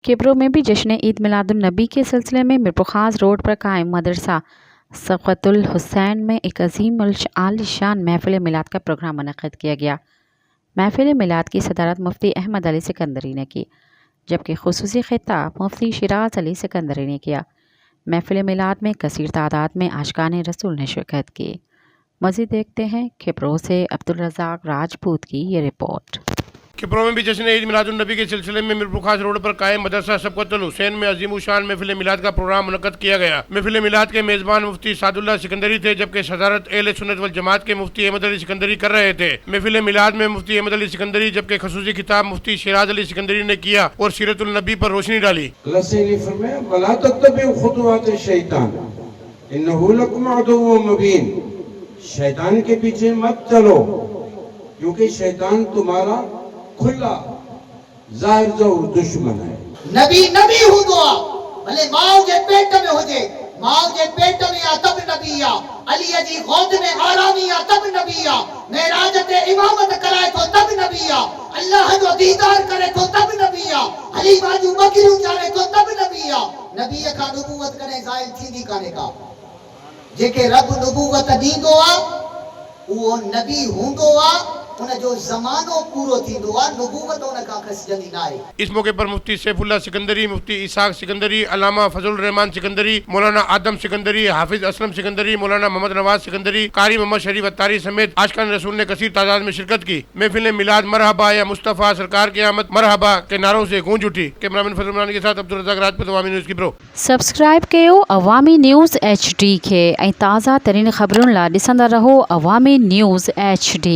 किब्रो में भी जश्न ईद मिलादुन्नबी के सिलसिले में मीरपुखास रोड पर कायम मदरसा सफ़वतुल हुसैन में एक अजीम आलिशान महफिल मिलाद का प्रोग्राम मुनक़्क़िद किया गया। महफिल मिलाद की सदारत मुफ्ती अहमद अली सिकंदरी ने की, जबकि खुसूसी खिताब मुफ्ती शिराज अली सिकंदरी ने किया। महफिल मिलाद में कसीर तादाद में आशिकान रसूल ने शिरकत की। मज़ीद देखते हैं किब्रो से अब्दुल रज़ाक राजपूत की ये रिपोर्ट। किब्रो में भी जश्न ईद मिलादुन्नबी के सिलसिले में मीरपुखास रोड पर कायम मदरसा सफ़वतुल हुसैन में अज़ीमुशान महफिल मिलाद का प्रोग्राम मुनक़्क़िद किया गया। महफिल मिलाद के मेज़बान मुफ्ती सादुल्लाह सिकंदरी थे, जबकि सदारत अहले सुन्नत वल जमात के मुफ्ती अहमद अली सिकंदरी कर रहे थे। महफिल मिलाद में मुफ्ती अहमद अली सिकंदरी जबकि खुसूसी खिताब मुफ्ती शिराज अली सिकंदरी ने किया और सीरतुल नबी पर रोशनी डाली। शैतान के पीछे मत चलो, क्योंकि शैतान तुम्हारा खुला जाहिर जो दुश्मन है। नबी नबी हुआ भले माओ जे पेट में हुजे, माओ जे पेट में आ तब नबी आ, अली जी गोद में आरामी आ तब नबी आ, मेराज ते इमामत कराए तो तब नबी आ, अल्लाह जो दीदार करे तो तब नबी आ, अली बाजू बकरियूं चारे तो तब नबी आ। नबी का नबूवत करे ज़ाहिर थींदी काने का, जेके रब नबूवत दींदो आ वो नबी हूंदो आ, उन जो ज़मानो पूरो थींदो आ, नबूवत उन खां खसजंदी नाहे। इस मौके पर मुफ्ती सैफुल्लाह सिकंदरी, मुफ्ती इसाक सिकंदरी, अल्लामा फजलुर रहमान सिकंदरी, मौलाना आदम सिकंदरी, हाफिज असलम सिकंदरी, मौलाना मोहम्मद नवाज सिकंदरी, कारी मोहम्मद शरीफ अत्तारी समेत आशिकान रसूल ने कसीर तादाद में शिरकत की। महफिल मिलाद मरहबा या मुस्तफ़ा सरकार की आमद मरहबा के नारों से गूंज उठी। कैमरामैन फजल इमरान के साथ अब्दुल रज़ाक राजपूत, अवामी न्यूज़ किब्रो। सब्सक्राइब कयो अवामी न्यूज़ HD खे ऐं ताज़ा तरीन ख़बरुनि लाइ ॾिसंदा रहो अवामी न्यूज़ HD।